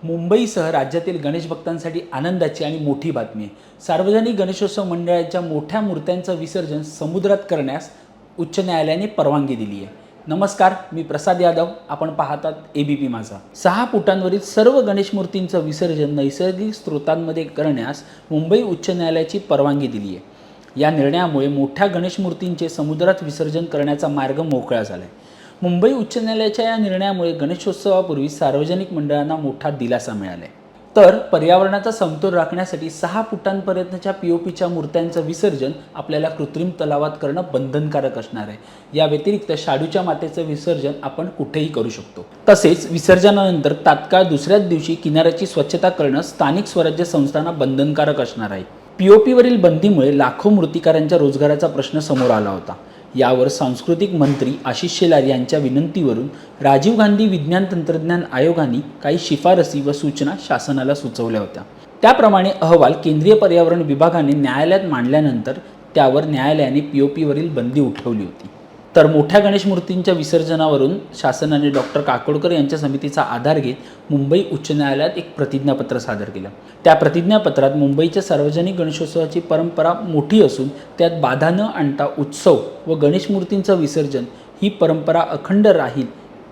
मुंबईसह राज्यातील गणेश भक्तांसाठी आनंदाची आणि मोठी बातमी आहे। सार्वजनिक गणेशोत्सव मंडळाच्या मोठ्या मूर्त्यांचं विसर्जन समुद्रात करण्यास उच्च न्यायालयाने परवानगी दिली आहे। नमस्कार, मी प्रसाद यादव। आपण पाहतात एबीपी माझा। 6 फुटांवरील सर्व गणेश मूर्तींचं विसर्जन नैसर्गिक स्रोतांमध्ये करण्यास मुंबई उच्च न्यायालयाची परवानगी दिली आहे। या निर्णयामुळे मोठ्या गणेश मूर्तींचे समुद्रात विसर्जन करण्याचा मार्ग मोकळा झाला आहे। मुंबई उच्च न्यायालयाच्या या निर्णयामुळे गणेशोत्सवापूर्वी सार्वजनिक मंडळांना मोठा दिलासा मिळाला आहे। तर पर्यावरणाचा समतोल राखण्यासाठी 6 फुटांपर्यंतच्या पीओपीच्या मूर्त्यांचं विसर्जन आपल्याला कृत्रिम तलावात करणं बंधनकारक असणार आहे। या व्यतिरिक्त शाडूच्या मातेचं विसर्जन आपण कुठेही करू शकतो। तसेच विसर्जनानंतर तात्काळ दुसऱ्याच दिवशी किनाऱ्याची स्वच्छता करणं स्थानिक स्वराज्य संस्थांना बंधनकारक असणार आहे। पीओपीवरील बंदीमुळे लाखो मूर्तिकारांच्या रोजगाराचा प्रश्न समोर आला होता। यावर सांस्कृतिक मंत्री आशिष शेलार यांच्या विनंतीवरून राजीव गांधी विज्ञान तंत्रज्ञान आयोगाने काही शिफारसी व सूचना शासनाला सुचवल्या होत्या। त्याप्रमाणे अहवाल केंद्रीय पर्यावरण विभागाने न्यायालयात मांडल्यानंतर त्यावर न्यायालयाने पीओपीवरील बंदी उठवली होती। तर मोठ्या गणेश मूर्तींच्या विसर्जनावरून शासनाने डॉक्टर काकोडकर यांच्या समितीचा आधार घेत मुंबई उच्च न्यायालयात एक प्रतिज्ञापत्र सादर केलं। त्या प्रतिज्ञापत्रात मुंबईच्या सार्वजनिक गणेशोत्सवाची परंपरा मोठी असून त्यात बाधा न आणता उत्सव व गणेश मूर्तींचं विसर्जन ही परंपरा अखंड राहील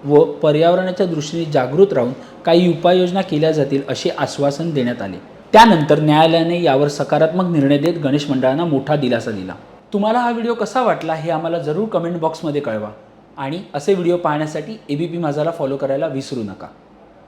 व पर्यावरणाच्या दृष्टीने जागृत राहून काही उपाययोजना केल्या जातील असे आश्वासन देण्यात आले। त्यानंतर न्यायालयाने यावर सकारात्मक निर्णय देत गणेश मंडळांना मोठा दिलासा दिला। तुम्हाला हा व्हिडिओ कसा वाटला हे आम्हाला जरूर कमेंट बॉक्समध्ये कळवा आणि असे व्हिडिओ पाहण्यासाठी एबीपी माझाला फॉलो करायला विसरू नका।